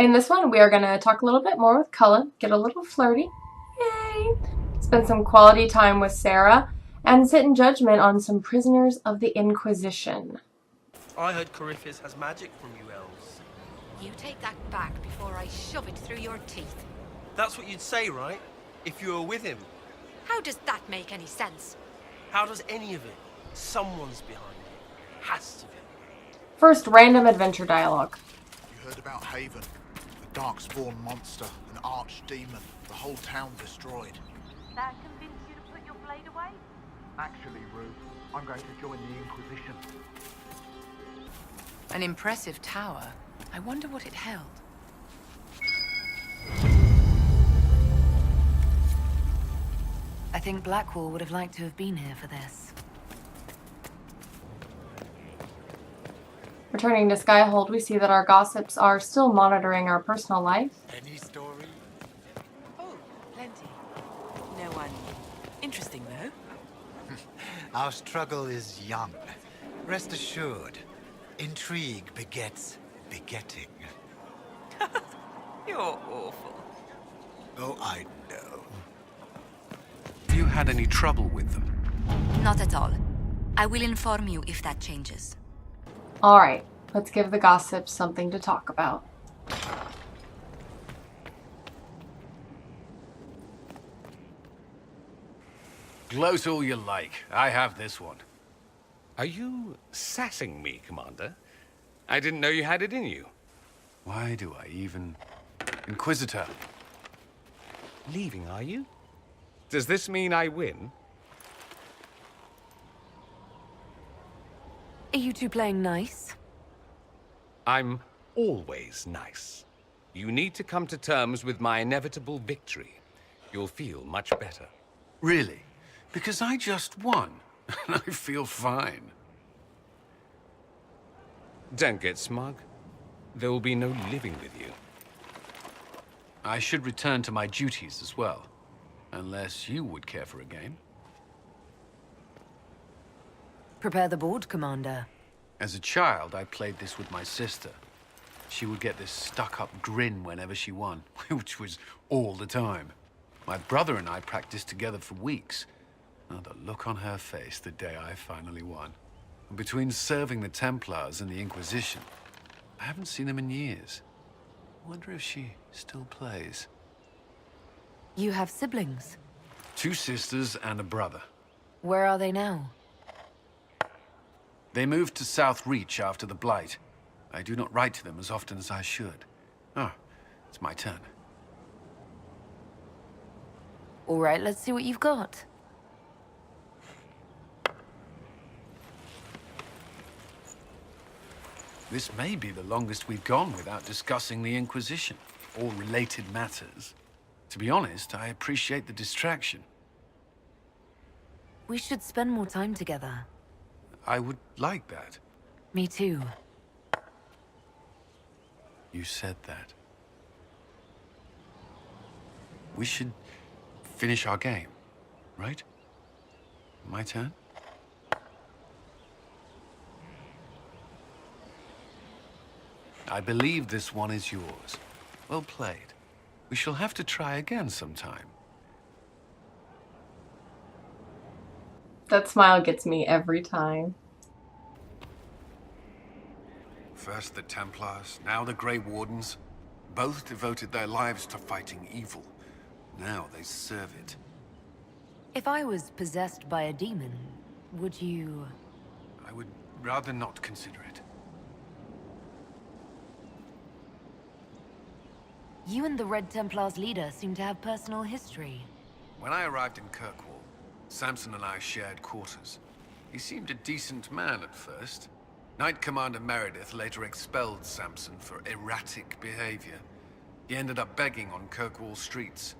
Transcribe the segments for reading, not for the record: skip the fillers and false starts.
In this one, we are going to talk a little bit more with Cullen, get a little flirty, yay, spend some quality time with Sera, and sit in judgment on some prisoners of the Inquisition. I heard Corypheus has magic from you elves. You take that back before I shove it through your teeth. That's what you'd say, right? If you were with him. How does that make any sense? How does any of it? Someone's behind it. Has to be. First, random adventure dialogue. You heard about Haven, the darkspawn monster, an archdemon, the whole town destroyed. That convinced you to put your blade away? Actually, Rue, I'm going to join the Inquisition. An impressive tower. I wonder what it held. I think Blackwall would have liked to have been here for this. Returning to Skyhold, we see that our gossips are still monitoring our personal life. Any story? Oh, plenty. No one interesting, though. Our struggle is young. Rest assured, intrigue begets begetting. You're awful. Oh, I know. Have you had any trouble with them? Not at all. I will inform you if that changes. Alright, let's give the gossips something to talk about. Gloat all you like. I have this one. Are you sassing me, Commander? I didn't know you had it in you. Why do I even... Inquisitor. Leaving, are you? Does this mean I win? Are you two playing nice? I'm always nice. You need to come to terms with my inevitable victory. You'll feel much better. Really? Because I just won, and I feel fine. Don't get smug. There will be no living with you. I should return to my duties as well. Unless you would care for a game. Prepare the board, Commander. As a child, I played this with my sister. She would get this stuck-up grin whenever she won, which was all the time. My brother and I practiced together for weeks. Oh, the look on her face the day I finally won. And between serving the Templars and the Inquisition, I haven't seen them in years. I wonder if she still plays. You have siblings. 2 sisters and a brother. Where are they now? They moved to South Reach after the Blight. I do not write to them as often as I should. Oh, it's my turn. All right, let's see what you've got. This may be the longest we've gone without discussing the Inquisition, or related matters. To be honest, I appreciate the distraction. We should spend more time together. I would like that. Me too. You said that. We should finish our game, right? My turn? I believe this one is yours. Well played. We shall have to try again sometime. That smile gets me every time. First the Templars, now the Grey Wardens. Both devoted their lives to fighting evil. Now they serve it. If I was possessed by a demon, would you... I would rather not consider it. You and the Red Templar's leader seem to have personal history. When I arrived in Kirkwall, Samson and I shared quarters. He seemed a decent man at first. Knight Commander Meredith later expelled Samson for erratic behavior. He ended up begging on Kirkwall streets.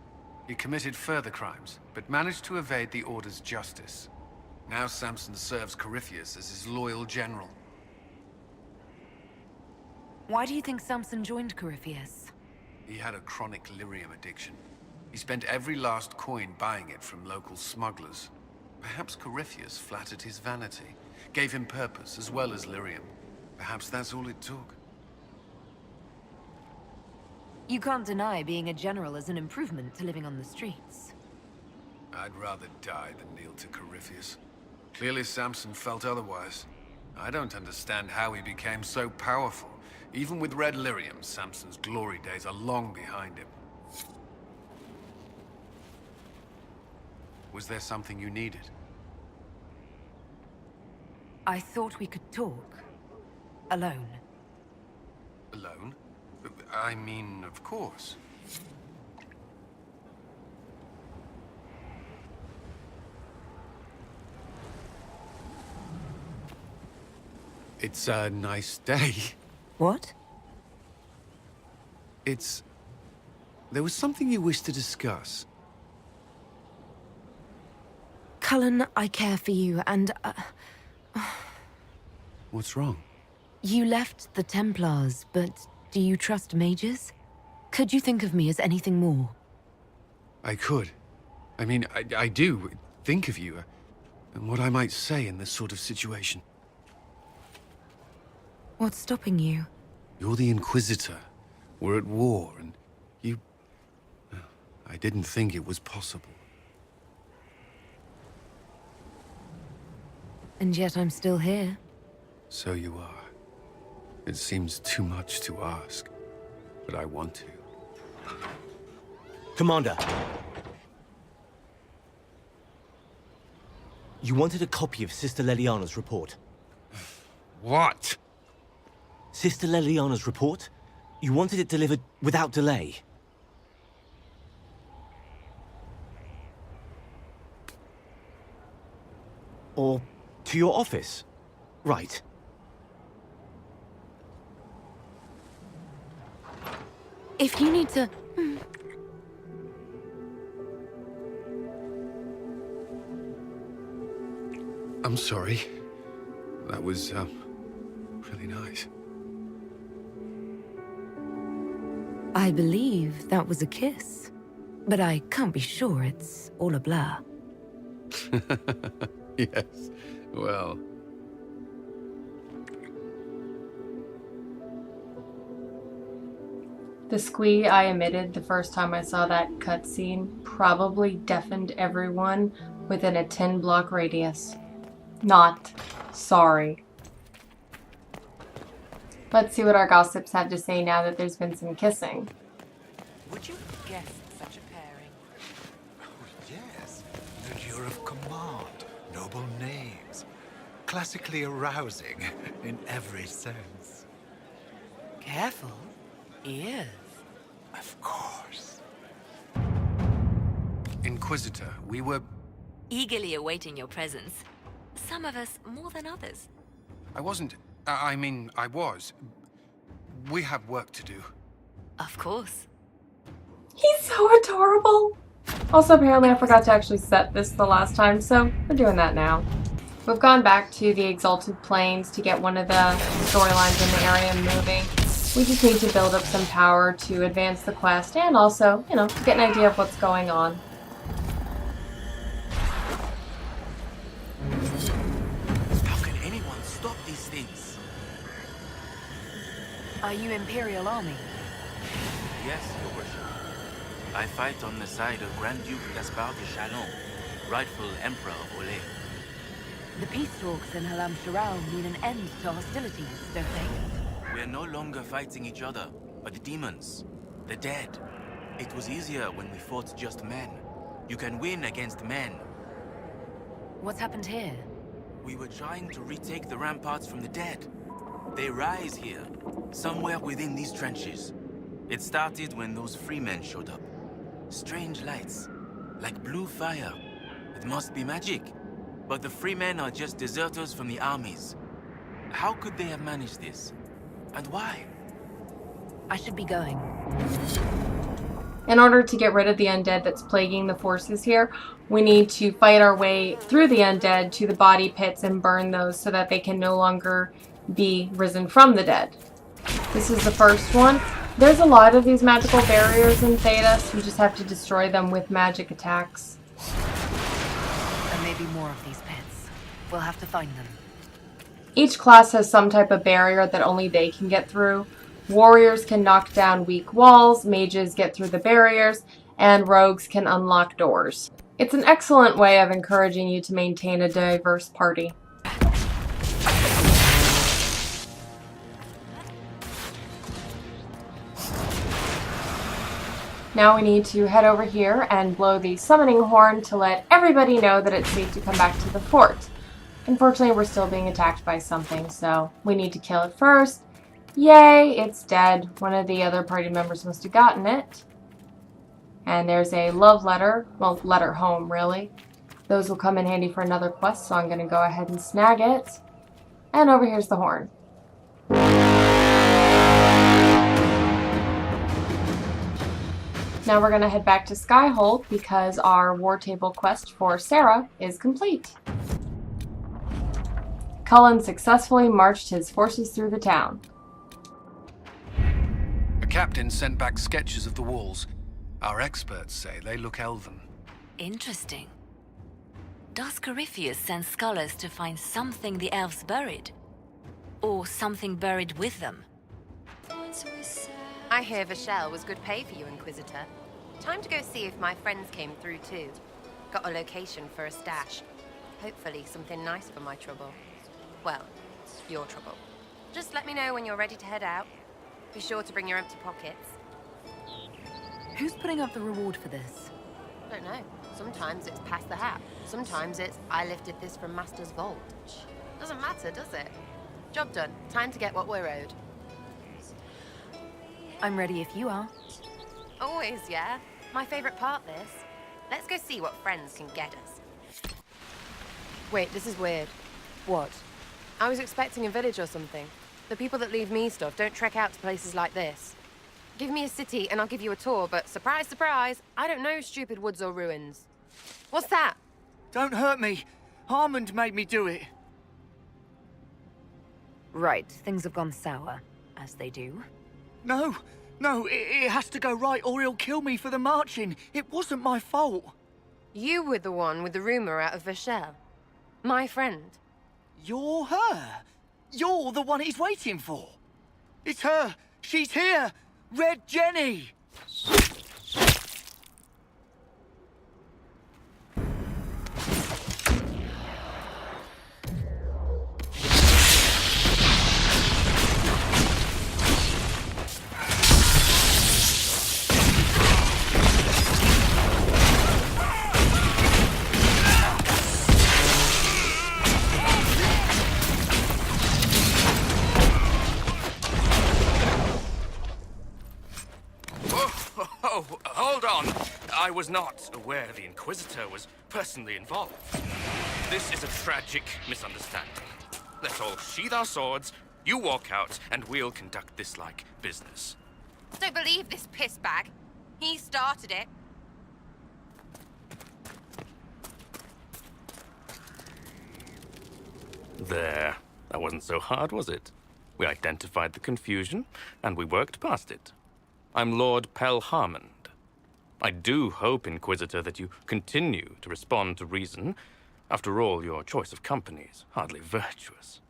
He committed further crimes, but managed to evade the Order's justice. Now Samson serves Corypheus as his loyal general. Why do you think Samson joined Corypheus? He had a chronic lyrium addiction. He spent every last coin buying it from local smugglers. Perhaps Corypheus flattered his vanity, gave him purpose as well as lyrium. Perhaps that's all it took. You can't deny being a general is an improvement to living on the streets. I'd rather die than kneel to Corypheus. Clearly Samson felt otherwise. I don't understand how he became so powerful. Even with Red Lyrium, Samson's glory days are long behind him. Was there something you needed? I thought we could talk. Alone. Alone? I mean, of course. It's a nice day. What? There was something you wished to discuss. Cullen, I care for you, and What's wrong? you left the Templars, but do you trust mages? Could you think of me as anything more? I could. I mean, I do think of you, and what I might say in this sort of situation. What's stopping you? You're the Inquisitor. We're at war, and you... I didn't think it was possible. And yet I'm still here. So you are. It seems too much to ask, but I want to. Commander. You wanted a copy of Sister Leliana's report. What? Sister Leliana's report? You wanted it delivered without delay. Or to your office. Right. If you need to... I'm sorry. That was, really nice. I believe that was a kiss. But I can't be sure, it's all a blur. Yes, well... The squee I emitted the first time I saw that cutscene probably deafened everyone within a 10-block radius. Not sorry. Let's see what our gossips have to say now that there's been some kissing. Would you guess such a pairing? Oh, yes. Verdure of command, noble names. Classically arousing in every sense. Careful. Ears. Of course. Inquisitor, we were... Eagerly awaiting your presence. Some of us more than others. I wasn't... I mean, I was. We have work to do. Of course. He's so adorable! Also, apparently I forgot to actually set this the last time, so we're doing that now. We've gone back to the Exalted Plains to get one of the storylines in the area moving. We just need to build up some power to advance the quest and also, you know, to get an idea of what's going on. How can anyone stop these things? Are you Imperial Army? Yes, Your Worship. I fight on the side of Grand Duke Gaspard de Chalon, rightful Emperor of Olay. The peace talks in Halam Sharal mean an end to hostilities, don't they? We're no longer fighting each other, but the demons, the dead. It was easier when we fought just men. You can win against men. What's happened here? We were trying to retake the ramparts from the dead. They rise here, somewhere within these trenches. It started when those freemen showed up. Strange lights, like blue fire. It must be magic. But the freemen are just deserters from the armies. How could they have managed this? And why? I should be going. In order to get rid of the undead that's plaguing the forces here, we need to fight our way through the undead to the body pits and burn those so that they can no longer be risen from the dead. This is the first one. There's a lot of these magical barriers in Thedas. We just have to destroy them with magic attacks. There may be more of these pits. We'll have to find them. Each class has some type of barrier that only they can get through. Warriors can knock down weak walls, mages get through the barriers, and rogues can unlock doors. It's an excellent way of encouraging you to maintain a diverse party. Now we need to head over here and blow the summoning horn to let everybody know that it's safe to come back to the fort. Unfortunately, we're still being attacked by something, so we need to kill it first. Yay, it's dead. One of the other party members must have gotten it. And there's a love letter. Well, letter home, really. Those will come in handy for another quest, so I'm going to go ahead and snag it. And over here's the horn. Now we're going to head back to Skyhold because our war table quest for Sera is complete. Cullen successfully marched his forces through the town. The captain sent back sketches of the walls. Our experts say they look elven. Interesting. Does Corypheus send scholars to find something the elves buried? Or something buried with them? I hear Vashel was good pay for you, Inquisitor. Time to go see if my friends came through too. Got a location for a stash. Hopefully something nice for my trouble. Well, your trouble. Just let me know when you're ready to head out. Be sure to bring your empty pockets. Who's putting up the reward for this? Don't know. Sometimes it's pass the hat. Sometimes it's I lifted this from Master's vault. Doesn't matter, does it? Job done. Time to get what we're owed. I'm ready if you are. Always, yeah. My favorite part, this. Let's go see what friends can get us. Wait, this is weird. What? I was expecting a village or something. The people that leave me stuff don't trek out to places like this. Give me a city and I'll give you a tour, but surprise, surprise, I don't know stupid woods or ruins. What's that? Don't hurt me. Harmond made me do it. Right, things have gone sour, as they do. No, it has to go right or he'll kill me for the marching. It wasn't my fault. You were the one with the rumor out of Vashel. My friend. You're her. You're the one he's waiting for. It's her. She's here. Red Jenny. Oh, hold on. I was not aware the Inquisitor was personally involved. This is a tragic misunderstanding. Let's all sheathe our swords, you walk out, and we'll conduct this like business. Don't believe this piss bag. He started it. There. That wasn't so hard, was it? We identified the confusion, and we worked past it. I'm Lord Pelharmond. I do hope, Inquisitor, that you continue to respond to reason. After all, your choice of company is hardly virtuous.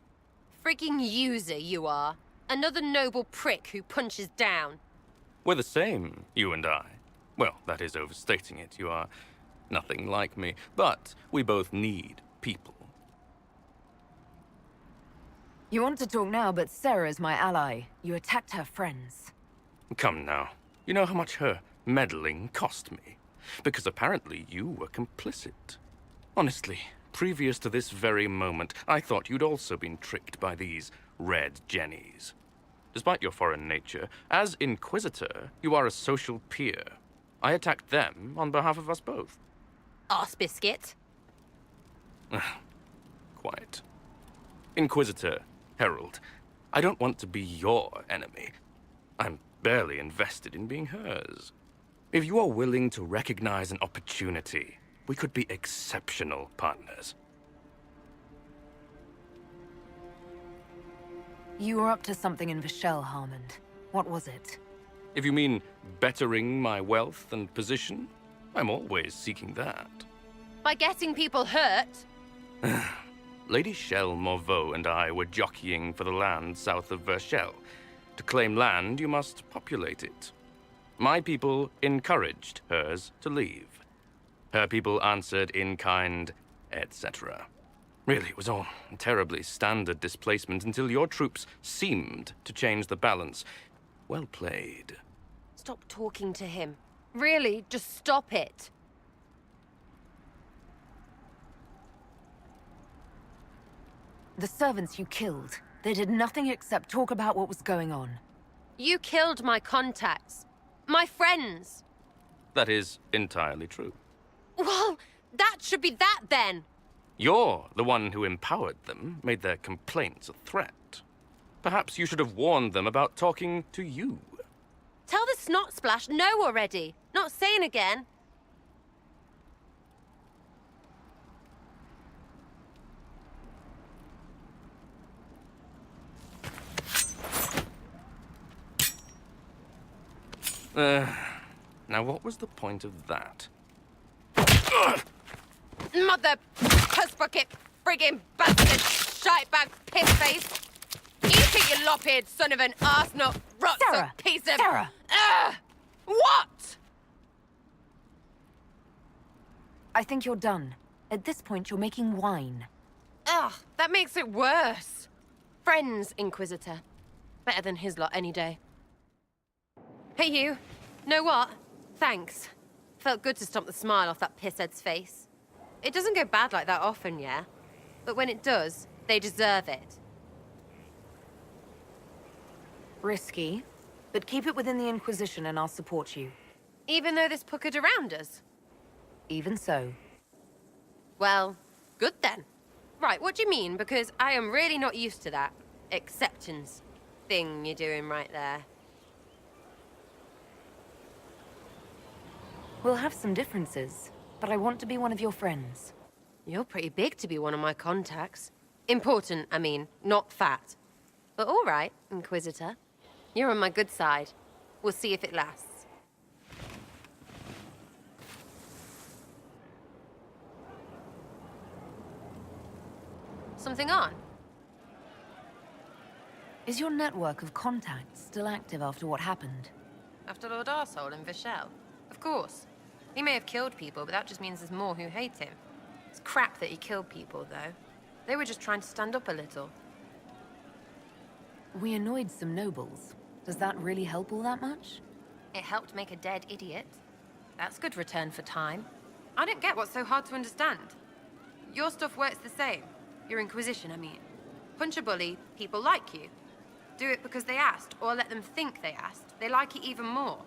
Freaking user, you are. Another noble prick who punches down. We're the same, you and I. Well, that is overstating it. You are nothing like me. But we both need people. You want to talk now, but Sera is my ally. You attacked her friends. Come now. You know how much her meddling cost me. Because apparently you were complicit. Honestly, previous to this very moment, I thought you'd also been tricked by these red jennies. Despite your foreign nature, as Inquisitor, you are a social peer. I attacked them on behalf of us both. Arse biscuit. Quiet. Inquisitor, Herald, I don't want to be your enemy. I'm barely invested in being hers. If you are willing to recognize an opportunity, we could be exceptional partners. You were up to something in Vashel, Harmond. What was it? If you mean bettering my wealth and position, I'm always seeking that. By getting people hurt? Lady Shell Morveau and I were jockeying for the land south of Vershel. To claim land, you must populate it. My people encouraged hers to leave. Her people answered in kind, etc. Really, it was all terribly standard displacement until your troops seemed to change the balance. Well played. Stop talking to him. Really, just stop it. The servants you killed, they did nothing except talk about what was going on. You killed my contacts. My friends. That is entirely true. Well, that should be that then. You're the one who empowered them, made their complaints a threat. Perhaps you should have warned them about talking to you. Tell the snot splash no already. Not saying again. Now what was the point of that? Mother puss bucket, friggin' bastard, shitebag, piss face. Eat it, you lop-eared son of an arsenal, rot Sera! piece of. Sera! What? I think you're done. At this point, you're making wine. Ugh, that makes it worse. Friends, Inquisitor. Better than his lot any day. Hey, you. Know what? Thanks. Felt good to stomp the smile off that pisshead's face. It doesn't go bad like that often, yeah? But when it does, they deserve it. Risky, but keep it within the Inquisition and I'll support you. Even though this puckered around us? Even so. Well, good then. Right, what do you mean? Because I am really not used to that acceptance thing you're doing right there. We'll have some differences, but I want to be one of your friends. You're pretty big to be one of my contacts. Important, I mean, not fat. But all right, Inquisitor. You're on my good side. We'll see if it lasts. Something on? Is your network of contacts still active after what happened? After Lord Arsehole and Vishel? Of course. He may have killed people, but that just means there's more who hate him. It's crap that he killed people, though. They were just trying to stand up a little. We annoyed some nobles. Does that really help all that much? It helped make a dead idiot. That's good return for time. I don't get what's so hard to understand. Your stuff works the same. Your Inquisition, I mean. Punch a bully, people like you. Do it because they asked, or let them think they asked. They like it even more.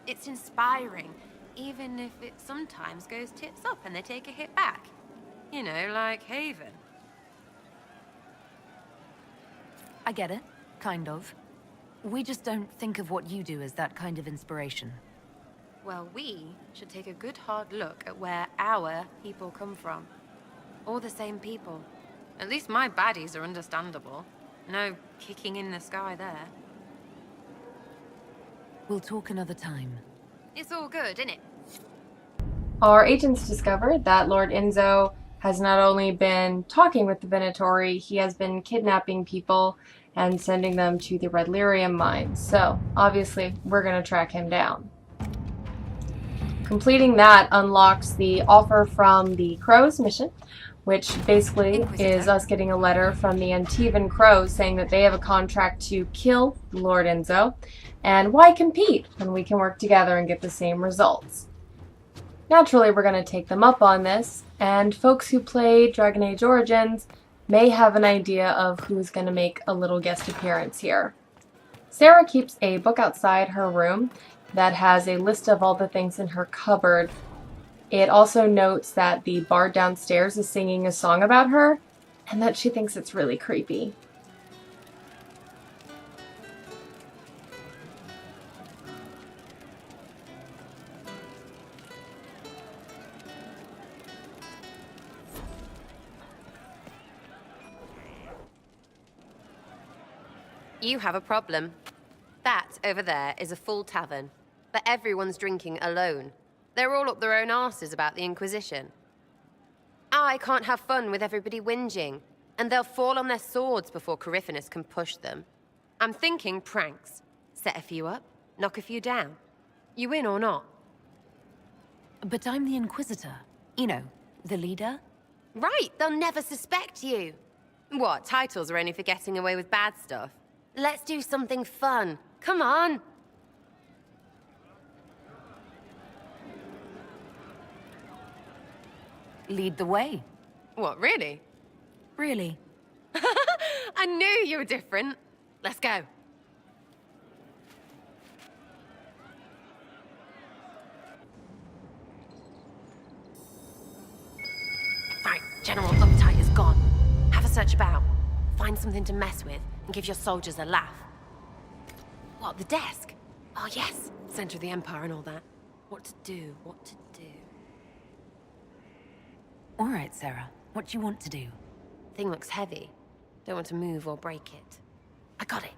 It's inspiring, even if it sometimes goes tits up and they take a hit back. You know, like Haven. I get it, kind of. We just don't think of what you do as that kind of inspiration. Well, we should take a good hard look at where our people come from. All the same people. At least my baddies are understandable. No kicking in the sky there. We'll talk another time. It's all good, innit? Our agents discovered that Lord Enzo has not only been talking with the Venatori, he has been kidnapping people and sending them to the Red Lyrium mines. So, obviously, we're going to track him down. Completing that unlocks the offer from the Crows mission, which basically is us getting a letter from the Antivan Crows saying that they have a contract to kill Lord Enzo, and why compete when we can work together and get the same results? Naturally, we're going to take them up on this, and folks who play Dragon Age Origins may have an idea of who's going to make a little guest appearance here. Sera keeps a book outside her room that has a list of all the things in her cupboard. It also notes that the bard downstairs is singing a song about her, and that she thinks it's really creepy. You have a problem. That over there is a full tavern, but everyone's drinking alone. They're all up their own arses about the Inquisition. I can't have fun with everybody whinging, and they'll fall on their swords before Coryphanus can push them. I'm thinking pranks. Set a few up, knock a few down. You in or not? But I'm the Inquisitor. You know, the leader. Right, they'll never suspect you. What, titles are only for getting away with bad stuff? Let's do something fun. Come on. Lead the way. What, really? Really? I knew you were different. Let's go. Right, General Uptight is gone. Have a search about. Find something to mess with and give your soldiers a laugh. What, the desk? Oh yes, center of the Empire and all that. What to do, what to do. All right, Sera. What do you want to do? Thing looks heavy. Don't want to move or break it. I got it.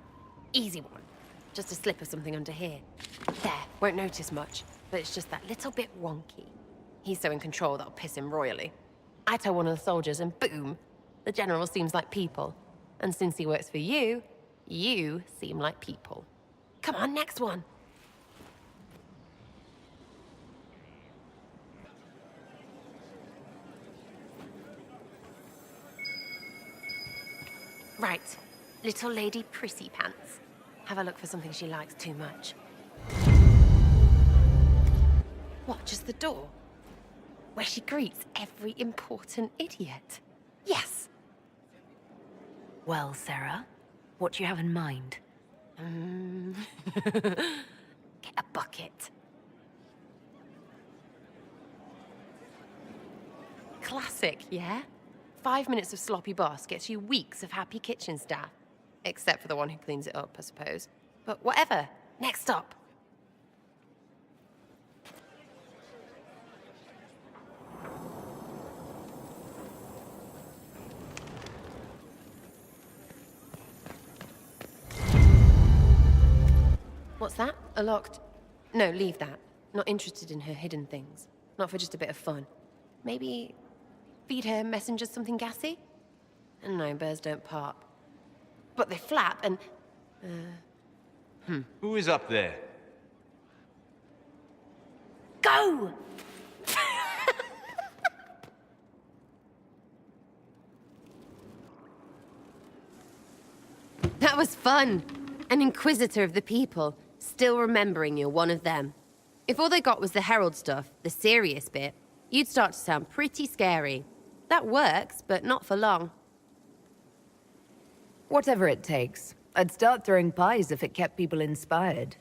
Easy one. Just a slip of something under here. There, won't notice much, but it's just that little bit wonky. He's so in control that'll piss him royally. I tell one of the soldiers and boom, the general seems like people. And since he works for you, you seem like people. Come on, next one. Right, little lady prissy pants. Have a look for something she likes too much. What, just the door? Where she greets every important idiot. Yes! Well, Sera, what do you have in mind? Get a bucket. Classic, yeah? 5 minutes of sloppy boss gets you weeks of happy kitchen staff. Except for the one who cleans it up, I suppose. But whatever. Next stop. What's that? A locked... No, leave that. Not interested in her hidden things. Not for just a bit of fun. Maybe... feed her messengers something gassy? No, birds don't pop. But they flap and... Who is up there? Go! That was fun. An Inquisitor of the people, still remembering you're one of them. If all they got was the Herald stuff, the serious bit, you'd start to sound pretty scary. That works, but not for long. Whatever it takes. I'd start throwing pies if it kept people inspired.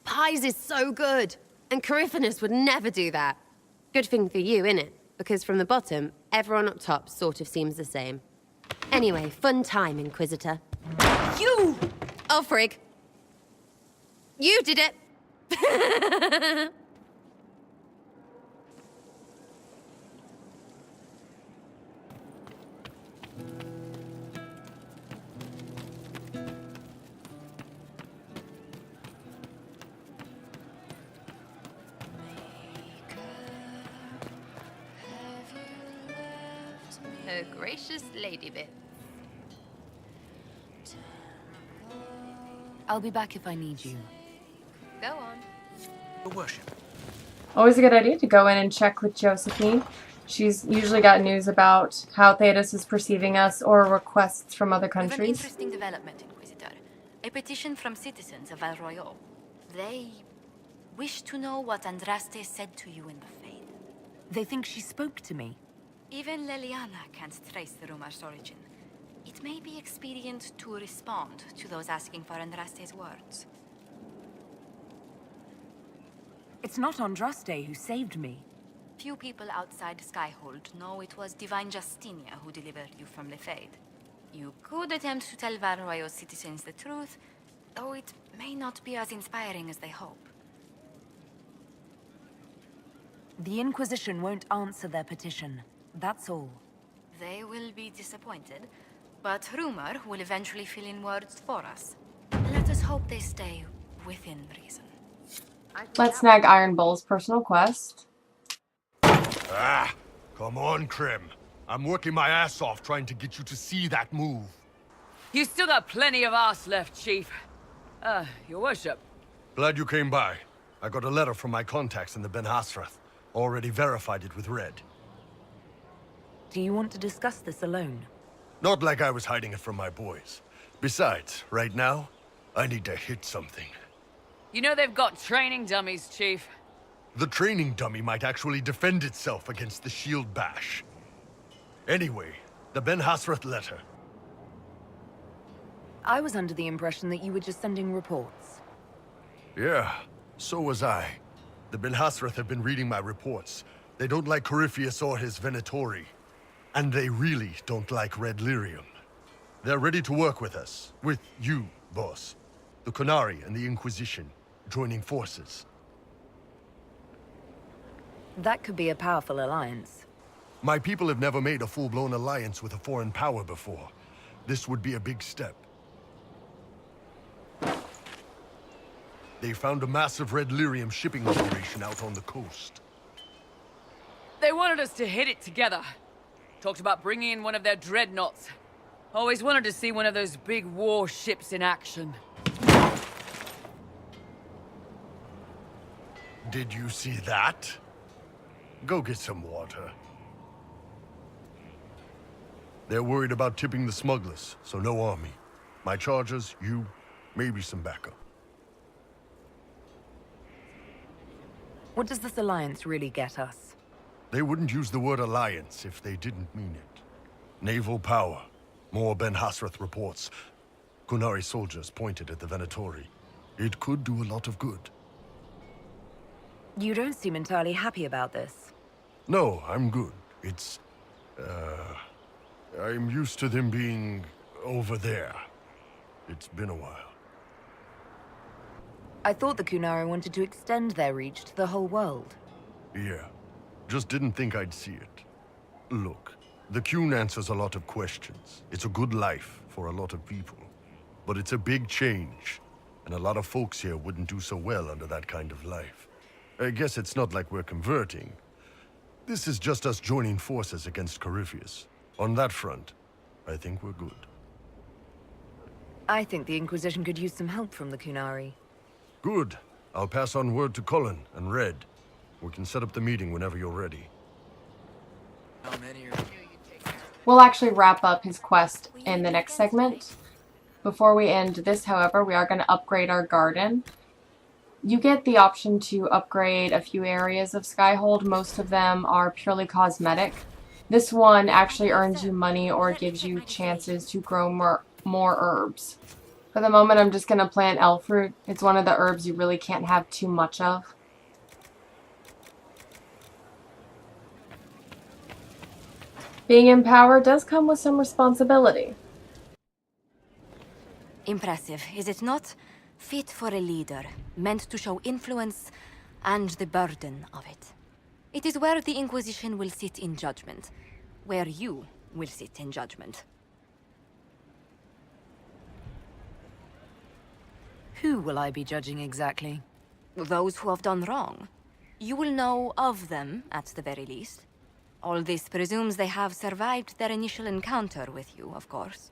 Pies is so good, and Coryphanus would never do that. Good thing for you, innit? Because from the bottom, everyone up top sort of seems the same. Anyway, fun time, Inquisitor. You! Oh, frig. You did it! Her gracious lady bit. I'll be back if I need you. Go on. Your worship. Always a good idea to go in and check with Josephine. She's usually got news about how Thetis is perceiving us or requests from other An countries. interesting development, Inquisitor. A petition from citizens of Val Royal. They wish to know what Andraste said to you in the Fade. They think she spoke to me. Even Leliana can't trace the rumor's origin. It may be expedient to respond to those asking for Andraste's words. It's not Andraste who saved me. Few people outside Skyhold know it was Divine Justinia who delivered you from the Fade. You could attempt to tell Val Royal citizens the truth, though it may not be as inspiring as they hope. The Inquisition won't answer their petition. That's all. They will be disappointed, but rumor will eventually fill in words for us. Let us hope they stay within reason. Let's snag Iron Bull's personal quest. Ah, come on, Krim. I'm working my ass off trying to get you to see that move. You still got plenty of arse left, Chief. Your worship. Glad you came by. I got a letter from my contacts in the Ben Hasrath. Already verified it with Red. Do you want to discuss this alone? Not like I was hiding it from my boys. Besides, right now, I need to hit something. You know they've got training dummies, Chief. The training dummy might actually defend itself against the shield bash. Anyway, the Ben Hasrath letter. I was under the impression that you were just sending reports. Yeah, so was I. The Ben Hasrath have been reading my reports. They don't like Corypheus or his Venatori. And they really don't like Red Lyrium. They're ready to work with us. With you, boss. The Qunari and the Inquisition, joining forces. That could be a powerful alliance. My people have never made a full-blown alliance with a foreign power before. This would be a big step. They found a massive Red Lyrium shipping operation out on the coast. They wanted us to hit it together. Talked about bringing in one of their dreadnoughts. Always wanted to see one of those big war ships in action. Did you see that? Go get some water. They're worried about tipping the smugglers, so no army. My chargers, you, maybe some backup. What does this alliance really get us? They wouldn't use the word alliance if they didn't mean it. Naval power. More Ben Hasrath reports. Qunari soldiers pointed at the Venatori. It could do a lot of good. You don't seem entirely happy about this. No, I'm good. It's... I'm used to them being over there. It's been a while. I thought the Qunari wanted to extend their reach to the whole world. Yeah. Just didn't think I'd see it. Look, the Qun answers a lot of questions. It's a good life for a lot of people. But it's a big change, and a lot of folks here wouldn't do so well under that kind of life. I guess it's not like we're converting. This is just us joining forces against Corypheus. On that front, I think we're good. I think the Inquisition could use some help from the Qunari. Good. I'll pass on word to Cullen and Red. We can set up the meeting whenever you're ready. We'll actually wrap up his quest in the next segment. Before we end this, however, we are going to upgrade our garden. You get the option to upgrade a few areas of Skyhold. Most of them are purely cosmetic. This one actually earns you money or gives you chances to grow more herbs. For the moment, I'm just going to plant elf fruit. It's one of the herbs you really can't have too much of. Being in power does come with some responsibility. Impressive, is it not? Fit for a leader, meant to show influence and the burden of it. It is where the Inquisition will sit in judgment, where you will sit in judgment. Who will I be judging exactly? Those who have done wrong. You will know of them, at the very least. All this presumes they have survived their initial encounter with you, of course.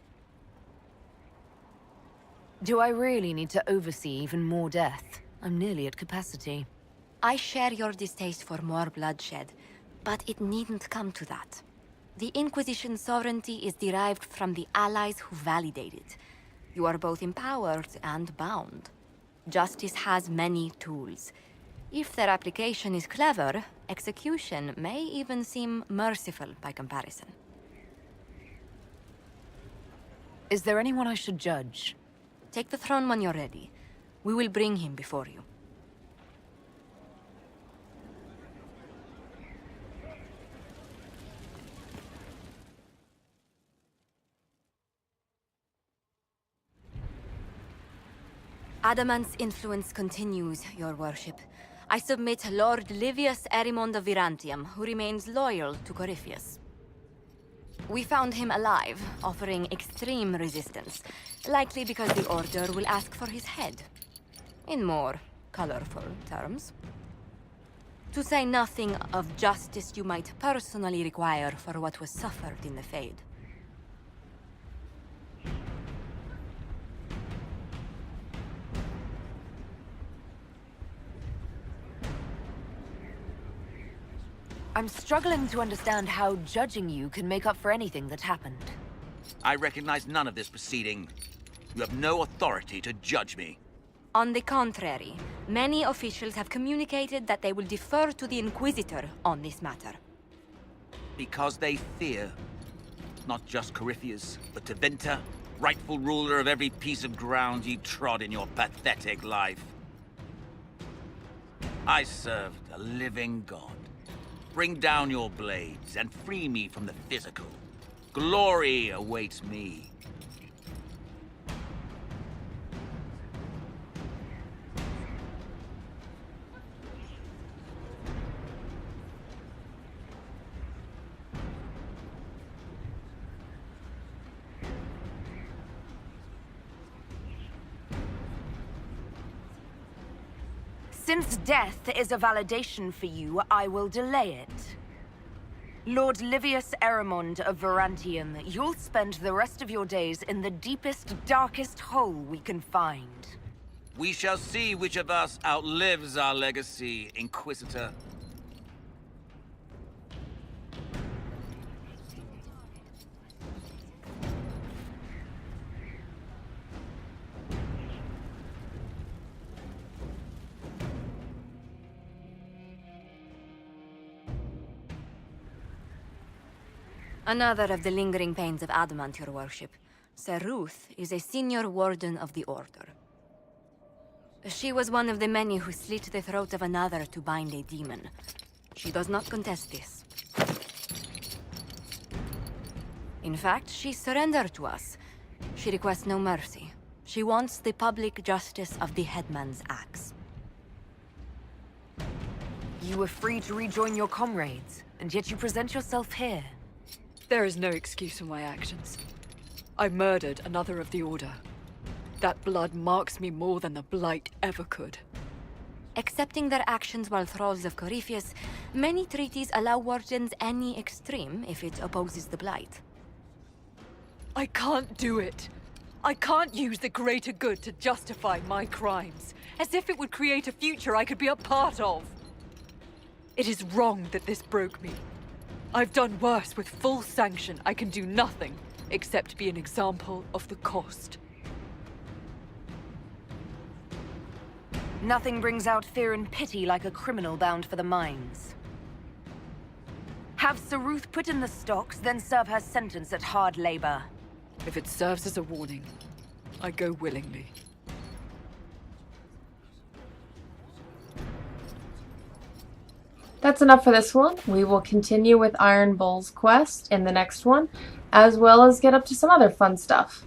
Do I really need to oversee even more death? I'm nearly at capacity. I share your distaste for more bloodshed, but it needn't come to that. The Inquisition's sovereignty is derived from the allies who validate it. You are both empowered and bound. Justice has many tools. If their application is clever, execution may even seem merciful by comparison. Is there anyone I should judge? Take the throne when you're ready. We will bring him before you. Adamant's influence continues, your worship. I submit Lord Livius Erimond of Virantium, who remains loyal to Corypheus. We found him alive, offering extreme resistance, likely because the Order will ask for his head. In more colorful terms. To say nothing of justice you might personally require for what was suffered in the Fade. I'm struggling to understand how judging you can make up for anything that happened. I recognize none of this proceeding. You have no authority to judge me. On the contrary, many officials have communicated that they will defer to the Inquisitor on this matter. Because they fear. Not just Corypheus, but Tevinter, rightful ruler of every piece of ground you trod in your pathetic life. I served a living god. Bring down your blades and free me from the physical. Glory awaits me. Since death is a validation for you, I will delay it. Lord Livius Eramond of Verantium, you'll spend the rest of your days in the deepest, darkest hole we can find. We shall see which of us outlives our legacy, Inquisitor. Another of the lingering pains of adamant, your worship. Sir Ruth is a senior warden of the Order. She was one of the many who slit the throat of another to bind a demon. She does not contest this. In fact, she surrendered to us. She requests no mercy. She wants the public justice of the headman's axe. You were free to rejoin your comrades, and yet you present yourself here. There is no excuse for my actions. I murdered another of the Order. That blood marks me more than the Blight ever could. Accepting their actions while thralls of Corypheus, many treaties allow wardens any extreme if it opposes the Blight. I can't do it. I can't use the greater good to justify my crimes, as if it would create a future I could be a part of. It is wrong that this broke me. I've done worse with full sanction. I can do nothing except be an example of the cost. Nothing brings out fear and pity like a criminal bound for the mines. Have Sir Ruth put in the stocks, then serve her sentence at hard labor. If it serves as a warning, I go willingly. That's enough for this one. We will continue with Iron Bull's quest in the next one, as well as get up to some other fun stuff.